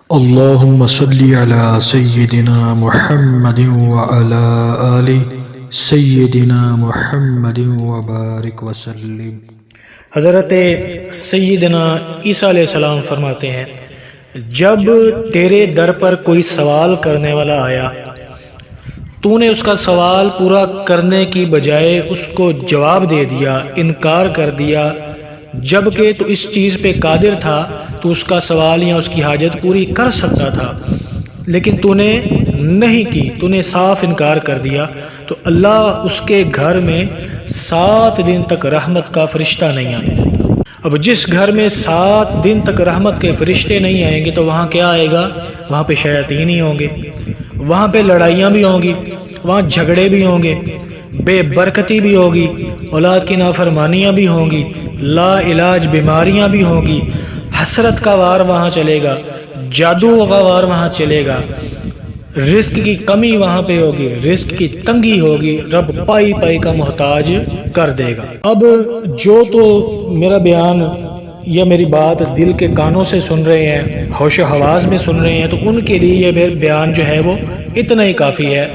اللهم صل على سيدنا محمد وعلى آل سيدنا محمد وبارك وسلم۔ حضرت سیدنا عیسیٰ علیہ السلام فرماتے ہیں، جب تیرے در پر کوئی سوال کرنے والا آیا، تو نے اس کا سوال پورا کرنے کی بجائے اس کو جواب دے دیا، انکار کر دیا، جبکہ تو اس چیز پہ قادر تھا، تو اس کا سوال یا اس کی حاجت پوری کر سکتا تھا، لیکن تو نے نہیں کی، تو نے صاف انکار کر دیا، تو اللہ اس کے گھر میں 7 دن تک رحمت کا فرشتہ نہیں آئے۔ اب جس گھر میں 7 دن تک رحمت کے فرشتے نہیں آئیں گے تو وہاں کیا آئے گا؟ وہاں پہ شیاطین ہی ہوں گے، وہاں پہ لڑائیاں بھی ہوں گی، وہاں جھگڑے بھی ہوں گے، بے برکتی بھی ہوگی، اولاد کی نافرمانیاں بھی ہوں گی، لا علاج بیماریاں بھی ہوں گی، حسرت کا وار وہاں چلے گا، جادو کا وار وہاں چلے گا، رزق کی کمی وہاں پہ ہوگی، رزق کی تنگی ہوگی، رب پائی پائی کا محتاج کر دے گا۔ اب جو تو میرا بیان یا میری بات دل کے کانوں سے سن رہے ہیں، ہوش و حواس میں سن رہے ہیں، تو ان کے لیے یہ میرا بیان جو ہے وہ اتنا ہی کافی ہے۔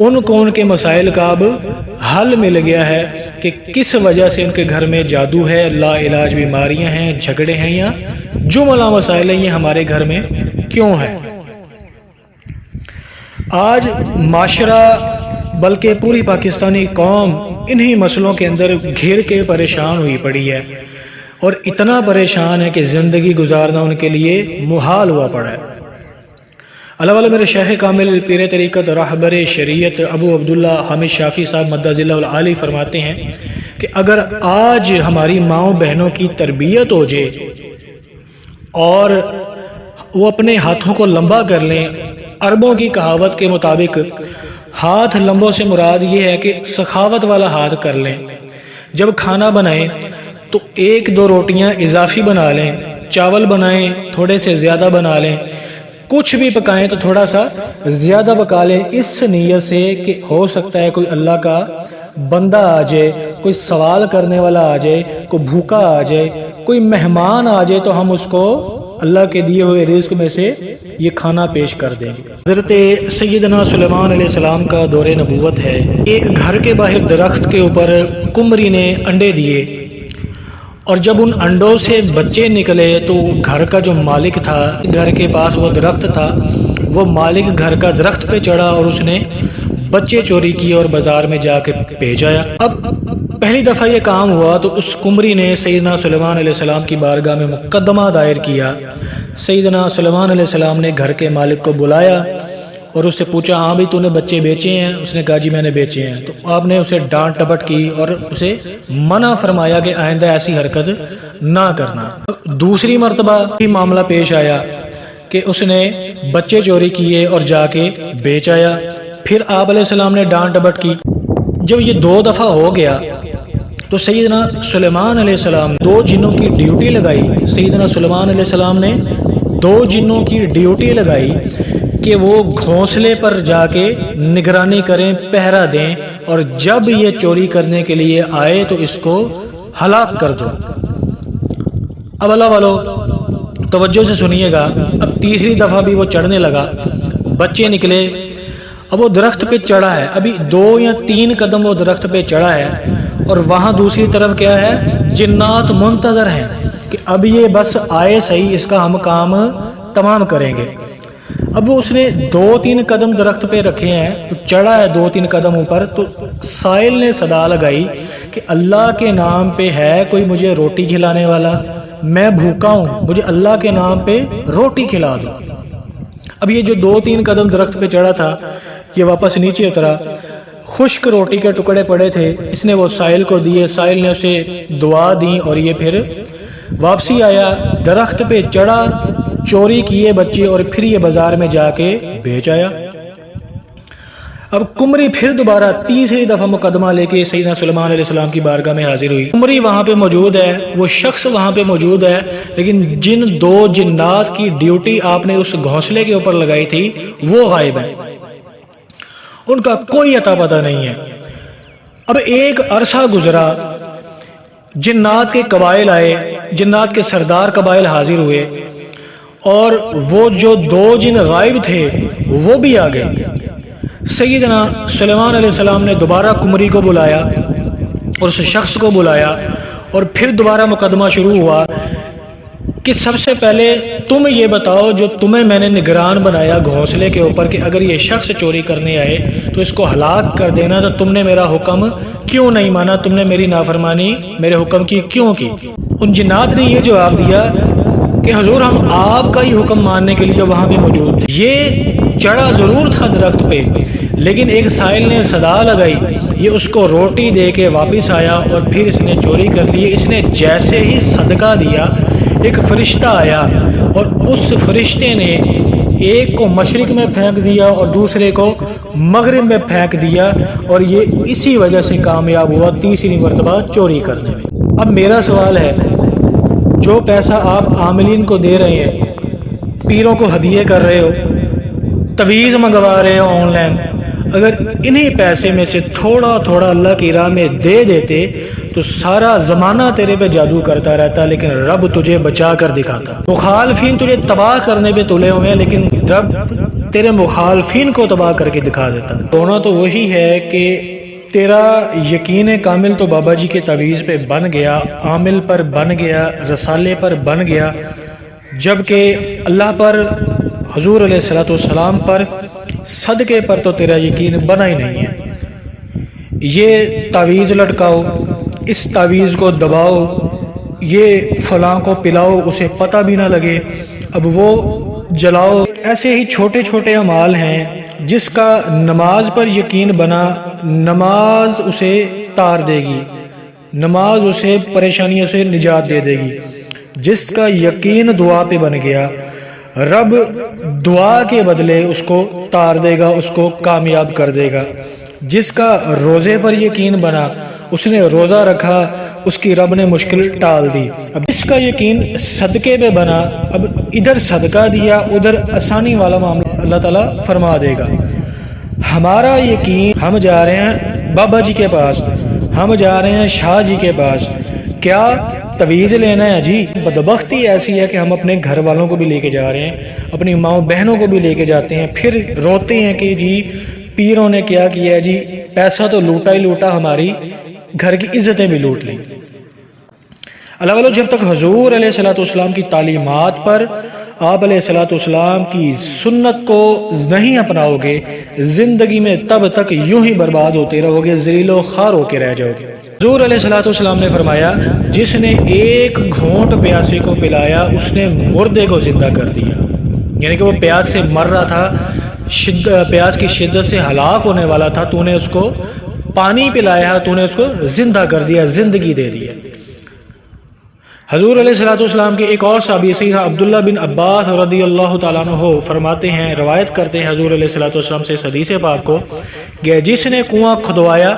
ان کو ان کے مسائل کا اب حل مل گیا ہے کہ کس وجہ سے ان کے گھر میں جادو ہے، لا علاج بیماریاں ہیں، جھگڑے ہیں، یا جملہ مسائل ہیں، یہ ہمارے گھر میں کیوں ہے۔ آج معاشرہ بلکہ پوری پاکستانی قوم انہی مسئلوں کے اندر گھیر کے پریشان ہوئی پڑی ہے، اور اتنا پریشان ہے کہ زندگی گزارنا ان کے لیے محال ہوا پڑا ہے۔ اللہ والا میرے شیخ کامل پیر طریقت راہبر شریعت ابو عبداللہ حامد شافعی صاحب مدظ اللہ العالی فرماتے ہیں کہ اگر آج ہماری ماؤں بہنوں کی تربیت ہو جائے اور وہ اپنے ہاتھوں کو لمبا کر لیں، عربوں کی کہاوت کے مطابق ہاتھ لمبوں سے مراد یہ ہے کہ سخاوت والا ہاتھ کر لیں، جب کھانا بنائیں تو 1-2 روٹیاں اضافی بنا لیں، چاول بنائیں تھوڑے سے زیادہ بنا لیں، کچھ بھی پکائیں تو تھوڑا سا زیادہ پکا لیں، اس نیت سے کہ ہو سکتا ہے کوئی اللہ کا بندہ آ جائے، کوئی سوال کرنے والا آ جائے، کوئی بھوکا آ جائے، کوئی مہمان آ جائے، تو ہم اس کو اللہ کے دیے ہوئے رزق میں سے یہ کھانا پیش کر دیں گے۔ حضرت سیدنا سلیمان علیہ السلام کا دور نبوت ہے۔ ایک گھر کے باہر درخت کے اوپر قمری نے انڈے دیے، اور جب ان انڈوں سے بچے نکلے تو گھر کا جو مالک تھا، گھر کے پاس وہ درخت تھا، وہ مالک گھر کا درخت پہ چڑھا اور اس نے بچے چوری کیے اور بازار میں جا کے بیچ آیا۔ اب پہلی دفعہ یہ کام ہوا تو اس قمری نے سیدنا سلیمان علیہ السلام کی بارگاہ میں مقدمہ دائر کیا۔ سیدنا سلیمان علیہ السلام نے گھر کے مالک کو بلایا اور اس سے پوچھا، ہاں بھی تو نے بچے بیچے ہیں؟ اس نے کہا جی میں نے بیچے ہیں۔ تو آپ نے اسے ڈانٹ ٹپٹ کی اور اسے منع فرمایا کہ آئندہ ایسی حرکت نہ کرنا۔ دوسری مرتبہ بھی معاملہ پیش آیا کہ اس نے بچے چوری کیے اور جا کے بیچ آیا، پھر آپ علیہ السلام نے ڈانٹ ٹپٹ کی۔ جب یہ 2 دفعہ ہو گیا تو سیدنا سلیمان علیہ السلام 2 جنوں کی ڈیوٹی لگائی۔ سیدنا سلیمان علیہ السلام نے 2 جنوں کی ڈیوٹی لگائی کہ وہ گھونسلے پر جا کے نگرانی کریں، پہرا دیں، اور جب یہ چوری کرنے کے لیے آئے تو اس کو ہلاک کر دو۔ اب اللہ والو توجہ سے سنیے گا، اب تیسری دفعہ بھی وہ چڑھنے لگا، بچے نکلے، اب وہ درخت پہ چڑھا ہے، ابھی 2 یا 3 قدم وہ درخت پہ چڑھا ہے، اور وہاں دوسری طرف کیا ہے؟ جنات منتظر ہیں کہ اب یہ بس آئے صحیح، اس کا ہم کام تمام کریں گے۔ اب وہ اس نے 2-3 قدم درخت پہ رکھے ہیں، تو چڑھا ہے 2-3 قدم اوپر، تو سائل نے صدا لگائی کہ اللہ کے نام پہ ہے کوئی مجھے روٹی کھلانے والا؟ میں بھوکا ہوں، مجھے اللہ کے نام پہ روٹی کھلا دو۔ اب یہ جو 2-3 قدم درخت پہ چڑھا تھا یہ واپس نیچے اترا، خشک روٹی کے ٹکڑے پڑے تھے، اس نے وہ سائل کو دیے، سائل نے اسے دعا دی، اور یہ پھر واپسی آیا، درخت پہ چڑھا، چوری کیے بچے، اور پھر یہ بازار میں جا کے بیچ آیا۔ اب قمری پھر دوبارہ تیسری دفعہ مقدمہ لے کے سیدنا سلیمان علیہ السلام کی بارگاہ میں حاضر ہوئی۔ قمری وہاں پہ موجود ہے، وہ شخص وہاں پہ موجود ہے، لیکن جن 2 جنات کی ڈیوٹی آپ نے اس گھونسلے کے اوپر لگائی تھی وہ غائب ہیں، ان کا کوئی اتا پتہ نہیں ہے۔ اب ایک عرصہ گزرا، جنات کے قبائل آئے، جنات کے سردار قبائل حاضر ہوئے، اور وہ جو 2 جن غائب تھے وہ بھی آ گئے۔ سیدنا سلیمان علیہ السلام نے دوبارہ کمری کو بلایا اور اس شخص کو بلایا، اور پھر دوبارہ مقدمہ شروع ہوا کہ سب سے پہلے تم یہ بتاؤ جو تمہیں میں نے نگران بنایا گھونسلے کے اوپر کہ اگر یہ شخص چوری کرنے آئے تو اس کو ہلاک کر دینا، تو تم نے میرا حکم کیوں نہیں مانا؟ تم نے میری نافرمانی میرے حکم کی کیوں کی؟ ان جنات نے یہ جواب دیا کہ حضور ہم آپ کا ہی حکم ماننے کے لیے وہاں بھی موجود تھے۔ یہ چڑھا ضرور تھا درخت پہ، لیکن ایک سائل نے صدا لگائی، یہ اس کو روٹی دے کے واپس آیا اور پھر اس نے چوری کر لی۔ اس نے جیسے ہی صدقہ دیا ایک فرشتہ آیا اور اس فرشتے نے ایک کو مشرق میں پھینک دیا اور دوسرے کو مغرب میں پھینک دیا، اور یہ اسی وجہ سے کامیاب ہوا تیسری مرتبہ چوری کرنے میں۔ اب میرا سوال ہے، جو پیسہ آپ عاملین کو دے رہے ہیں، پیروں کو ہدیے کر رہے ہو، تویز منگوا رہے ہو آن لائن، اگر انہی پیسے میں سے تھوڑا تھوڑا اللہ کی راہ میں دے دیتے تو سارا زمانہ تیرے پہ جادو کرتا رہتا، لیکن رب تجھے بچا کر دکھاتا۔ مخالفین تجھے تباہ کرنے پہ تلے ہوئے ہیں، لیکن رب تیرے مخالفین کو تباہ کر کے دکھا دیتا۔ ہونا تو وہی ہے کہ تیرا یقین کامل تو بابا جی کے تعویذ پہ بن گیا، عامل پر بن گیا، رسالے پر بن گیا، جبکہ اللہ پر، حضور علیہ الصلوۃ والسلام پر، صدقے پر تو تیرا یقین بنا ہی نہیں ہے۔ یہ تعویذ لٹکاؤ، اس تعویذ کو دباؤ، یہ فلاں کو پلاؤ اسے پتہ بھی نہ لگے، اب وہ جلاؤ، ایسے ہی چھوٹے چھوٹے اعمال ہیں۔ جس کا نماز پر یقین بنا، نماز اسے تار دے گی، نماز اسے پریشانیوں سے نجات دے دے گی۔ جس کا یقین دعا پہ بن گیا، رب دعا کے بدلے اس کو تار دے گا، اس کو کامیاب کر دے گا۔ جس کا روزے پر یقین بنا، اس نے روزہ رکھا، اس کی رب نے مشکل ٹال دی۔ اب اس کا یقین صدقے پہ بنا، اب ادھر صدقہ دیا، ادھر آسانی والا معاملہ اللہ تعالیٰ فرما دے گا۔ ہمارا یقین، ہم جا رہے ہیں بابا جی کے پاس، ہم جا رہے ہیں شاہ جی کے پاس، کیا تویز لینا ہے؟ جی بدبختی ایسی ہے کہ ہم اپنے گھر والوں کو بھی لے کے جا رہے ہیں، اپنی ماؤں بہنوں کو بھی لے کے جاتے ہیں، پھر روتے ہیں کہ جی پیروں نے کیا کیا ہے، جی پیسہ تو لوٹا ہی لوٹا، ہماری گھر کی عزتیں بھی لوٹ لی۔ اللہ والو، جب تک حضور علیہ الصلوۃ والسلام کی تعلیمات پر، آپ علیہ الصلوۃ والسلام کی سنت کو نہیں اپناؤ گے، زندگی میں تب تک یوں ہی برباد ہوتے رہو گے، ذلیل و خوار ہو کے رہ جاؤ گے۔ حضور علیہ الصلوۃ والسلام نے فرمایا، جس نے ایک گھونٹ پیاسے کو پلایا اس نے مردے کو زندہ کر دیا، یعنی کہ وہ پیاس سے مر رہا تھا، پیاس کی شدت سے ہلاک ہونے والا تھا، تو نے اس کو پانی پلایا، تو نے اس کو زندہ کر دیا، زندگی دے دیا۔ حضور علیہ الصلوۃ والسلام کے ایک اور صحابی سیدنا عبداللہ بن عباس رضی اللہ تعالیٰ عنہ فرماتے ہیں، روایت کرتے ہیں حضور علیہ الصلوۃ والسلام سے اس حدیث پاک کو، کہ جس نے کنواں کھدوایا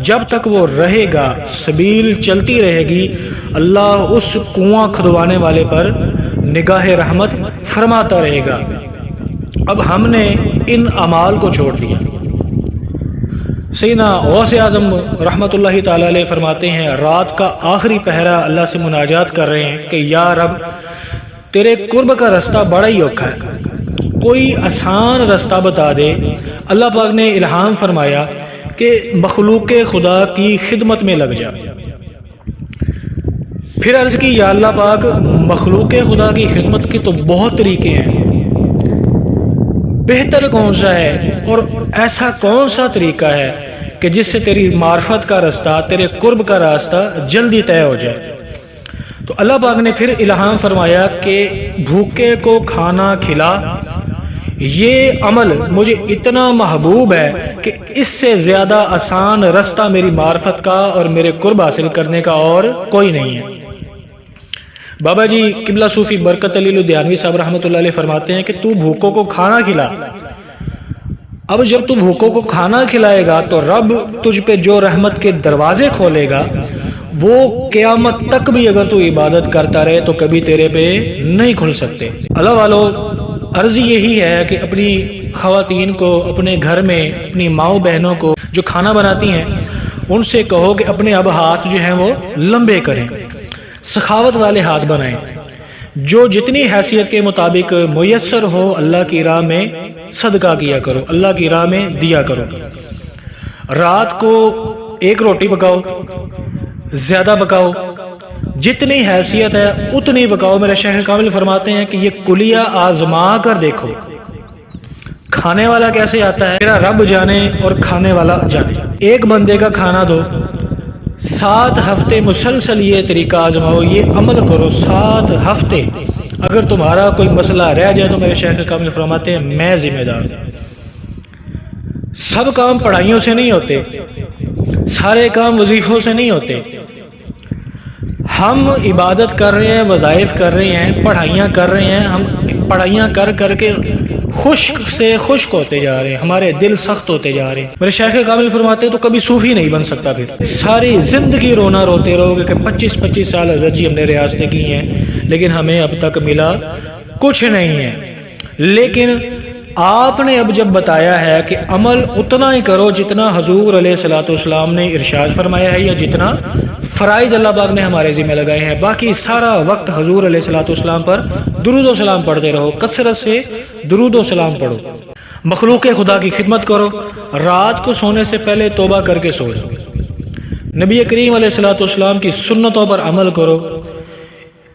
جب تک وہ رہے گا، سبیل چلتی رہے گی، اللہ اس کنواں کھدوانے والے پر نگاہ رحمت فرماتا رہے گا۔ اب ہم نے ان اعمال کو چھوڑ دیا۔ سیدنا غوث اعظم رحمۃ اللہ تعالی علیہ فرماتے ہیں، رات کا آخری پہرا اللہ سے مناجات کر رہے ہیں کہ یا رب تیرے قرب کا رستہ بڑا ہی اوکھا ہے، کوئی آسان رستہ بتا دے۔ اللہ پاک نے الہام فرمایا کہ مخلوق خدا کی خدمت میں لگ جا۔ پھر عرض کی یا اللہ پاک مخلوق خدا کی خدمت کے تو بہت طریقے ہیں، بہتر کون سا ہے اور ایسا کون سا طریقہ ہے کہ جس سے تیری معرفت کا رستہ، تیرے قرب کا راستہ جلدی طے ہو جائے؟ تو اللہ پاک نے پھر الہام فرمایا کہ بھوکے کو کھانا کھلا، یہ عمل مجھے اتنا محبوب ہے کہ اس سے زیادہ آسان رستہ میری معرفت کا اور میرے قرب حاصل کرنے کا اور کوئی نہیں ہے۔ بابا جی قبلہ صوفی برکت علی لدھیانوی صاحب رحمۃ اللہ علیہ فرماتے ہیں کہ تو بھوکوں کو کھانا کھلا۔ اب جب تو بھوکوں کو کھانا کھلائے گا تو رب تجھ پہ جو رحمت کے دروازے کھولے گا وہ قیامت تک بھی اگر تو عبادت کرتا رہے تو کبھی تیرے پہ نہیں کھل سکتے۔ اللہ والو، عرض یہی ہے کہ اپنی خواتین کو، اپنے گھر میں اپنی ماؤں بہنوں کو جو کھانا بناتی ہیں ان سے کہو کہ اپنے اب ہاتھ جو ہیں وہ لمبے کریں، سخاوت والے ہاتھ بنائیں۔ جو جتنی حیثیت کے مطابق میسر ہو اللہ کی راہ میں صدقہ کیا کرو، اللہ کی راہ میں دیا کرو۔ رات کو ایک روٹی پکاؤ، زیادہ پکاؤ، جتنی حیثیت ہے اتنی پکاؤ۔ میرے شیخ کامل فرماتے ہیں کہ یہ کلیہ آزما کر دیکھو، کھانے والا کیسے آتا ہے میرا رب جانے اور کھانے والا جانے۔ ایک بندے کا کھانا دو، 7 ہفتے مسلسل یہ طریقہ آزماؤ، یہ عمل کرو 7 ہفتے۔ اگر تمہارا کوئی مسئلہ رہ جائے تو میرے شیخ کامل فرماتے ہیں میں ذمہ دار ہوں۔ سب کام پڑھائیوں سے نہیں ہوتے، سارے کام وظیفوں سے نہیں ہوتے۔ ہم عبادت کر رہے ہیں، وظائف کر رہے ہیں، پڑھائیاں کر رہے ہیں، ہم پڑھائیاں کر کر کے خشک سے خشک ہوتے جا رہے ہیں، ہمارے دل سخت ہوتے جا رہے ہیں۔ میرے شیخ کامل فرماتے ہیں تو کبھی صوفی نہیں بن سکتا، پھر ساری زندگی رونا روتے رہو گے کہ 25 سال حضرت جی ہم نے ریاستیں کی ہیں لیکن ہمیں اب تک ملا کچھ نہیں ہے۔ لیکن آپ نے اب جب بتایا ہے کہ عمل اتنا ہی کرو جتنا حضور علیہ الصلوۃ والسلام نے ارشاد فرمایا ہے یا جتنا فرائض اللہ پاک نے ہمارے ذمہ لگائے ہیں، باقی سارا وقت حضور علیہ الصلوۃ والسلام پر درود و سلام پڑھتے رہو، کثرت سے درود و سلام پڑھو، مخلوق خدا کی خدمت کرو، رات کو سونے سے پہلے توبہ کر کے سو جاؤ، نبی کریم علیہ الصلوۃ والسلام کی سنتوں پر عمل کرو،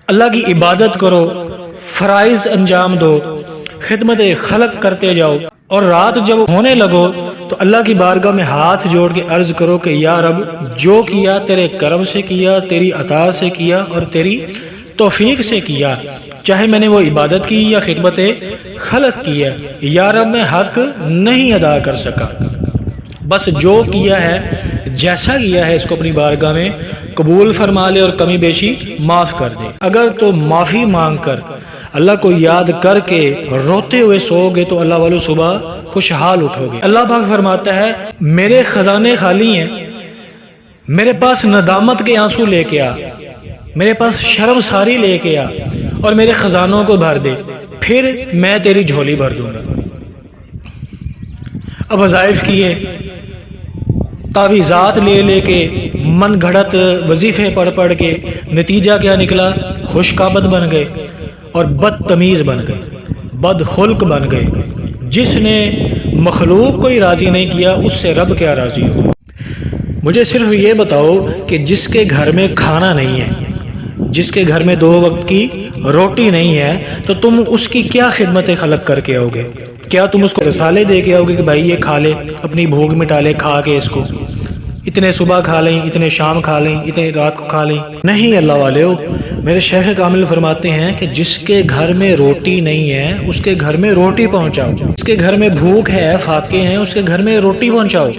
اللہ کی عبادت کرو، فرائض انجام دو، خدمت خلق کرتے جاؤ، اور رات جب ہونے لگو تو اللہ کی بارگاہ میں ہاتھ جوڑ کے عرض کرو کہ یا رب جو کیا تیرے کرم سے کیا، تیری عطا سے کیا اور تیری توفیق سے کیا، چاہے میں نے وہ عبادت کی یا خدمت خلق کی ہے، یا رب میں حق نہیں ادا کر سکا، بس جو کیا ہے جیسا کیا ہے اس کو اپنی بارگاہ میں قبول فرما لے اور کمی بیشی معاف کر دے۔ اگر تو معافی مانگ کر اللہ کو یاد کر کے روتے ہوئے سو گے تو اللہ والو صبح خوشحال اٹھو گے۔ اللہ پاک فرماتا ہے میرے خزانے خالی ہیں، میرے پاس ندامت کے آنسو لے کے آ، میرے پاس شرم ساری لے کے آ اور میرے خزانوں کو بھر دے، پھر میں تیری جھولی بھر دوں گا۔ اب وظائف کیے، تعویذات لے لے کے، من گھڑت وظیفے پڑھ پڑھ کے، نتیجہ کیا نکلا؟ خوش قابت بن گئے اور بدتمیز بن گئے، بد خلق بن گئے۔ جس نے مخلوق کو ہی راضی نہیں کیا اس سے رب کیا راضی ہو۔ مجھے صرف یہ بتاؤ کہ جس کے گھر میں کھانا نہیں ہے، جس کے گھر میں 2 وقت کی روٹی نہیں ہے، تو تم اس کی کیا خدمت خلق کر کے آؤ گے؟ کیا تم اس کو رسالے دے کے آؤ گے کہ بھائی یہ کھا لے، اپنی بھوک مٹا لے کھا کے، اس کو اتنے صبح کھا لیں، اتنے شام کھا لیں، اتنے رات کو کھا لیں؟ نہیں اللہ والے ہو، میرے شیخ کامل فرماتے ہیں کہ جس کے گھر میں روٹی نہیں ہے اس کے گھر میں روٹی پہنچاؤ، جس کے گھر میں بھوک ہے، فاقے ہیں، اس کے گھر میں روٹی پہنچاؤ،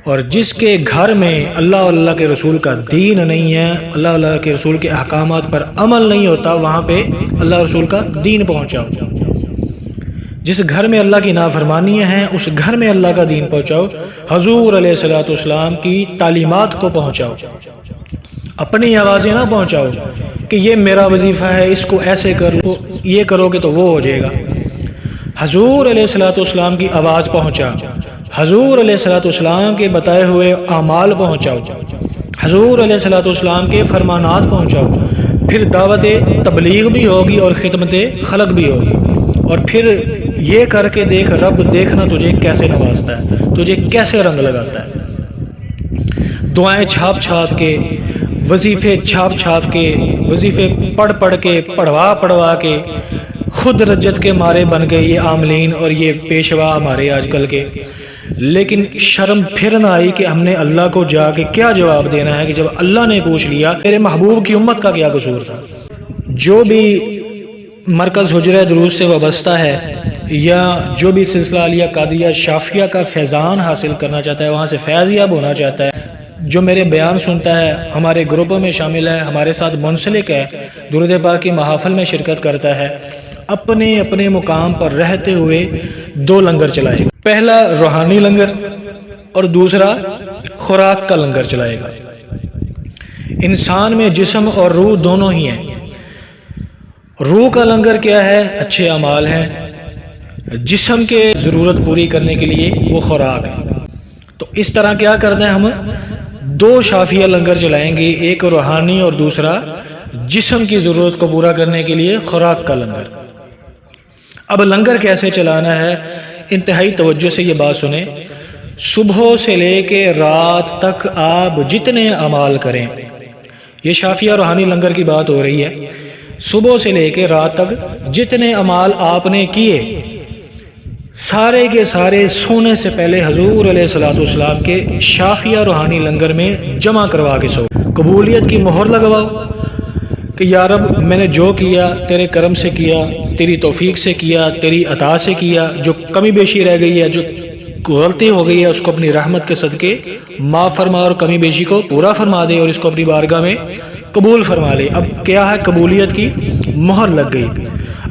اور جس کے گھر میں اللہ اور اللہ کے رسول کا دین نہیں ہے، اللہ اور اللہ کے رسول کے احکامات پر عمل نہیں ہوتا، وہاں پہ اللہ اور رسول کا دین پہنچاؤ۔ جس گھر میں اللہ کی نافرمانیاں ہیں اس گھر میں اللہ کا دین پہنچاؤ، حضور علیہ الصلوۃ والسلام کی تعلیمات کو پہنچاؤ، اپنی آوازیں نہ پہنچاؤ کہ یہ میرا وظیفہ ہے، اس کو ایسے کرو، یہ کرو گے تو وہ ہو جائے گا۔ حضور علیہ الصلوۃ والسلام کی آواز پہنچا، حضور علیہ الصلوۃ والسلام کے بتائے ہوئے اعمال پہنچاؤ، حضور علیہ الصلوۃ والسلام کے فرمانات پہنچاؤ، پھر دعوت تبلیغ بھی ہوگی اور خدمت خلق بھی ہوگی، اور پھر یہ کر کے دیکھ رب دیکھنا تجھے کیسے نوازتا ہے، تجھے کیسے رنگ لگاتا ہے۔ دعائیں چھاپ چھاپ کے، وظیفے چھاپ چھاپ کے، وظیفے پڑھ پڑھ کے، پڑھوا پڑھوا کے خود رجت کے مارے بن گئے یہ عاملین اور یہ پیشوا ہمارے آج کل کے۔ لیکن شرم پھر نہ آئی کہ ہم نے اللہ کو جا کے کیا جواب دینا ہے کہ جب اللہ نے پوچھ لیا میرے محبوب کی امت کا کیا قصور تھا۔ جو بھی مرکز حجرہ دروس سے وابستہ ہے یا جو بھی سلسلہ علیہ قادریہ شافیہ کا فیضان حاصل کرنا چاہتا ہے، وہاں سے فیض یاب ہونا چاہتا ہے، جو میرے بیان سنتا ہے، ہمارے گروپوں میں شامل ہے، ہمارے ساتھ منسلک ہے، درود پاک کی محافل میں شرکت کرتا ہے، اپنے اپنے مقام پر رہتے ہوئے 2 لنگر چلائے گا۔ پہلا روحانی لنگر اور دوسرا خوراک کا لنگر چلائے گا۔ انسان میں جسم اور روح دونوں ہی ہیں۔ روح کا لنگر کیا ہے؟ اچھے اعمال ہیں، جسم کے ضرورت پوری کرنے کے لیے وہ خوراک ہے۔ تو اس طرح کیا کرنا ہے، ہم 2 شافیہ لنگر چلائیں گے، ایک روحانی اور دوسرا جسم کی ضرورت کو پورا کرنے کے لیے خوراک کا لنگر۔ اب لنگر کیسے چلانا ہے، انتہائی توجہ سے یہ بات سنیں۔ صبح سے لے کے رات تک آپ جتنے اعمال کریں، یہ شافیہ روحانی لنگر کی بات ہو رہی ہے، صبح سے لے کے رات تک جتنے اعمال آپ نے کیے سارے کے سارے سونے سے پہلے حضور علیہ الصلوۃ والسلام کے شافیہ روحانی لنگر میں جمع کروا کے سو، قبولیت کی مہر لگواؤ کہ یا رب میں نے جو کیا تیرے کرم سے کیا، تیری توفیق سے کیا، تیری عطا سے کیا، جو کمی بیشی رہ گئی ہے، جو غلطی ہو گئی ہے، اس کو اپنی رحمت کے صدقے معاف فرما اور کمی بیشی کو پورا فرما دے اور اس کو اپنی بارگاہ میں قبول فرما لے۔ اب کیا ہے، قبولیت کی مہر لگ گئی۔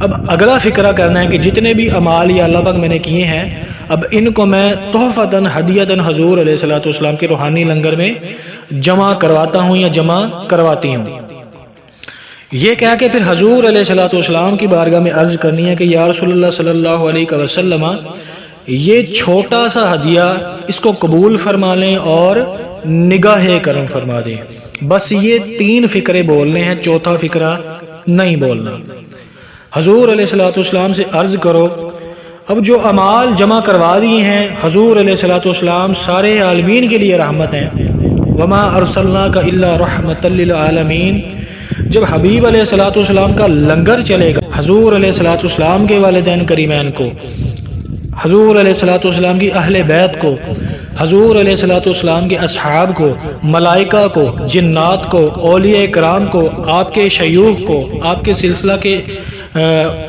اب اگلا فکرہ کرنا ہے کہ جتنے بھی اعمال یا اللہ پاک میں نے کیے ہیں، اب ان کو میں تحفتاً ہدیتاً حضور علیہ الصلوۃ والسلام کے روحانی لنگر میں جمع کرواتا ہوں یا جمع کرواتی ہوں۔ یہ کہہ کے پھر حضور علیہ الصلوۃ والسلام کی بارگاہ میں عرض کرنی ہے کہ یا رسول اللہ صلی اللہ علیہ وسلم، یہ چھوٹا سا ہدیہ اس کو قبول فرما لیں اور نگاہ کرم فرما دیں۔ بس یہ 3 فکرے بولنے ہیں، چوتھا فکرہ نہیں بولنا۔ حضور علیہ الصلوۃ والسلام سے عرض کرو، اب جو اعمال جمع کروا دیے ہیں، حضور علیہ الصلوۃ والسلام سارے عالمین کے لیے رحمت ہیں، وما ارسلناک الا رحمۃ للعالمین۔ جب حبیب علیہ الصلوۃ والسلام کا لنگر چلے گا، حضور علیہ الصلوۃ والسلام کے والدین کریمین کو، حضور علیہ الصلوۃ والسلام کی اہل بیت کو، حضور علیہ الصلوۃ والسلام کے اصحاب کو، ملائکہ کو، جنات کو، اولیاء کرام کو، آپ کے شیوخ کو، آپ کے سلسلہ کے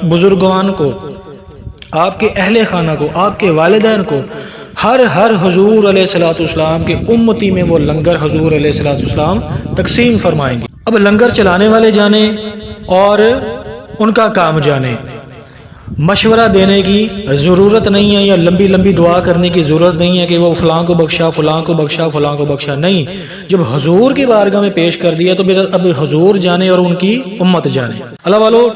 بزرگان کو، آپ کے اہل خانہ کو، آپ کے والدین کو، ہر حضور علیہ الصلوۃ والسلام کے امتی میں وہ لنگر حضور علیہ الصلوۃ والسلام تقسیم فرمائیں گے۔ اب لنگر چلانے والے جانے اور ان کا کام جانے، مشورہ دینے کی ضرورت نہیں ہے یا لمبی لمبی دعا کرنے کی ضرورت نہیں ہے کہ وہ فلاں کو بخشا، فلاں کو بخشا، فلاں کو بخشا، نہیں۔ جب حضور کی بارگاہ میں پیش کر دیا تو اب حضور جانے اور ان کی امت جانے۔ اللہ والو،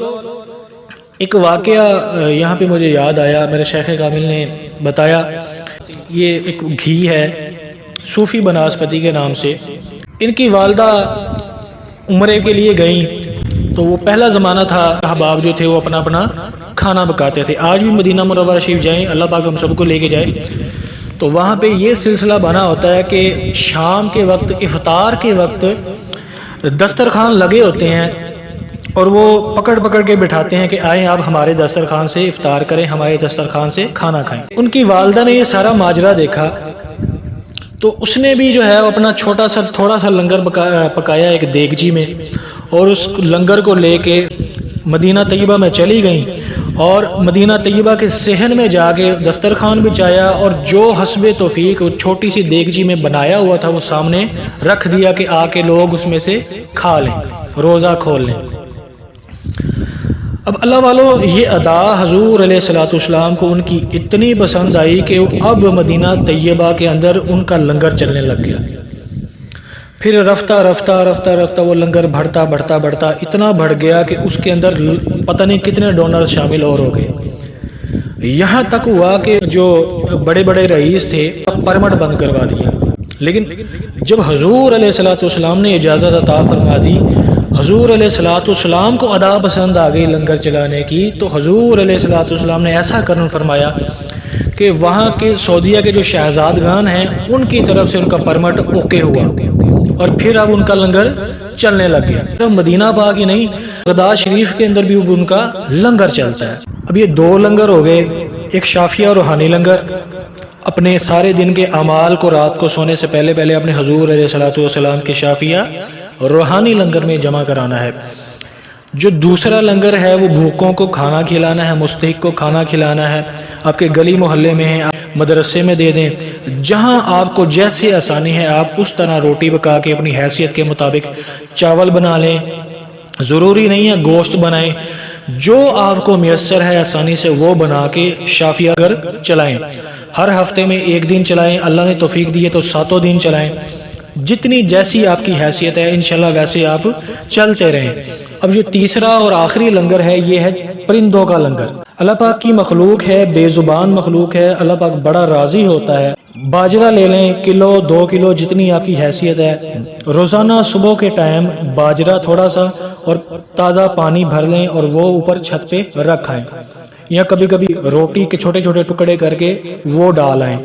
ایک واقعہ یہاں پہ مجھے یاد آیا، میرے شیخ کامل نے بتایا۔ یہ ایک گھی ہے صوفی بناسپتی کے نام سے، ان کی والدہ عمرے کے لیے گئیں تو وہ پہلا زمانہ تھا، احباب جو تھے وہ اپنا اپنا کھانا پکاتے تھے۔ آج بھی مدینہ منورہ شریف جائیں، اللہ پاک ہم سب کو لے کے جائے، تو وہاں پہ یہ سلسلہ بنا ہوتا ہے کہ شام کے وقت، افطار کے وقت دسترخوان لگے ہوتے ہیں اور وہ پکڑ پکڑ کے بٹھاتے ہیں کہ آئیں آپ ہمارے دسترخوان سے افطار کریں، ہمارے دسترخوان سے کھانا کھائیں۔ ان کی والدہ نے یہ سارا ماجرا دیکھا تو اس نے بھی جو ہے اپنا تھوڑا سا لنگر پکایا ایک دیگچی میں، اور اس لنگر کو لے کے مدینہ طیبہ میں چلی گئیں اور مدینہ طیبہ کے صحن میں جا کے دسترخوان بچھایا اور جو حسب توفیق چھوٹی سی دیگچی میں بنایا ہوا تھا وہ سامنے رکھ دیا کہ آ کے لوگ اس میں سے کھا لیں، روزہ کھول لیں۔ اب اللہ والو، یہ ادا حضور علیہ الصلوۃ والسلام کو ان کی اتنی پسند آئی کہ اب مدینہ طیبہ کے اندر ان کا لنگر چلنے لگ گیا۔ پھر رفتہ رفتہ وہ لنگر بڑھتا اتنا بڑھ گیا کہ اس کے اندر پتہ نہیں کتنے ڈونر شامل اور ہو گئے۔ یہاں تک ہوا کہ جو بڑے بڑے رئیس تھے پرمٹ بند کروا دیا۔ لیکن جب حضور علیہ الصلوۃ والسلام نے اجازت عطا فرما دی، حضور علیہ الصلوۃ والسلام کو ادا پسند آ گئی لنگر چلانے کی، تو حضور علیہ الصلوۃ والسلام نے ایسا کرم فرمایا کہ وہاں کے سعودیہ کے جو شہزادگان ہیں ان کی طرف سے ان کا پرمٹ اوکے ہوا اور پھر اب ان کا لنگر چلنے لگ گیا۔ صرف مدینہ پاک ہی نہیں، بغداد شریف کے اندر بھی اب ان کا لنگر چلتا ہے۔ اب یہ 2 لنگر ہو گئے، ایک شافیہ اور روحانی لنگر، اپنے سارے دن کے اعمال کو رات کو سونے سے پہلے اپنے حضور علیہ الصلوۃ والسلام کے شافیہ اور روحانی لنگر میں جمع کرانا ہے۔ جو دوسرا لنگر ہے وہ بھوکوں کو کھانا کھلانا ہے، مستحق کو کھانا کھلانا ہے۔ آپ کے گلی محلے میں ہیں، آپ مدرسے میں دے دیں، جہاں آپ کو جیسے آسانی ہے آپ اس طرح روٹی پکا کے اپنی حیثیت کے مطابق چاول بنا لیں، ضروری نہیں ہے گوشت بنائیں، جو آپ کو میسر ہے آسانی سے وہ بنا کے شافیہ گھر چلائیں۔ ہر ہفتے میں 1 دن چلائیں، اللہ نے توفیق دی ہے تو 7 دن چلائیں، جتنی جیسی آپ کی حیثیت ہے انشاءاللہ ویسے آپ چلتے رہیں۔ اب جو تیسرا اور آخری لنگر ہے یہ ہے پرندوں کا لنگر۔ اللہ پاک کی مخلوق ہے، بے زبان مخلوق ہے، اللہ پاک بڑا راضی ہوتا ہے باجرہ لے لیں، کلو 2 کلو جتنی آپ کی حیثیت ہے، روزانہ صبح کے ٹائم باجرہ تھوڑا سا اور تازہ پانی بھر لیں اور وہ اوپر چھت پہ رکھائیں، یا کبھی کبھی روٹی کے چھوٹے چھوٹے ٹکڑے کر کے وہ ڈال آئیں۔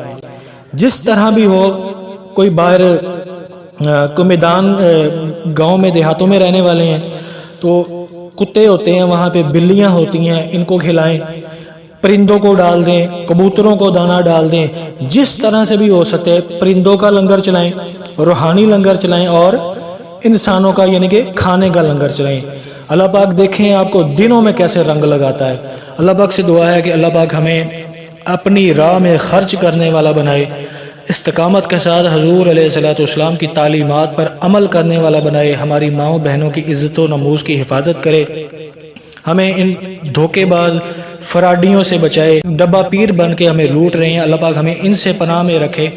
جس طرح بھی ہو، کوئی باہر کوئی میدان گاؤں میں دیہاتوں میں رہنے والے ہیں تو کتے ہوتے ہیں، وہاں پہ بلیاں ہوتی ہیں، ان کو کھلائیں، پرندوں کو ڈال دیں، کبوتروں کو دانہ ڈال دیں، جس طرح سے بھی ہو سکتے پرندوں کا لنگر چلائیں، روحانی لنگر چلائیں، اور انسانوں کا یعنی کہ کھانے کا لنگر چلائیں۔ اللہ پاک دیکھیں آپ کو دنوں میں کیسے رنگ لگاتا ہے۔ اللہ پاک سے دعا ہے کہ اللہ پاک ہمیں اپنی راہ میں خرچ کرنے والا بنائے، استقامت کے ساتھ حضور علیہ الصلوۃ والسلام کی تعلیمات پر عمل کرنے والا بنائے، ہماری ماؤں بہنوں کی عزت و نموز کی حفاظت کرے، ہمیں ان دھوکے باز فراڈیوں سے بچائے، ڈبہ پیر بن کے ہمیں لوٹ رہے ہیں، اللہ پاک ہمیں ان سے پناہ میں رکھے۔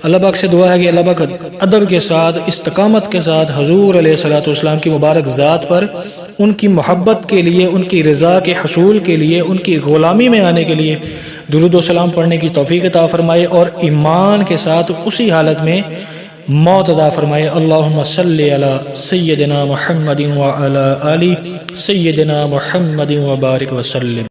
اللہ پاک سے دعا ہے کہ اللہ پاک ادب کے ساتھ، استقامت کے ساتھ حضور علیہ الصلوۃ والسلام کی مبارک ذات پر، ان کی محبت کے لیے، ان کی رضا کے حصول کے لیے، ان کی غلامی میں آنے کے لیے درود و سلام پڑھنے کی توفیق عطا فرمائے، اور ایمان کے ساتھ اسی حالت میں موت عطا فرمائے۔ اللہم صلی علی سیدنا محمد وعلی آل سیدنا محمد وبارک وسلم۔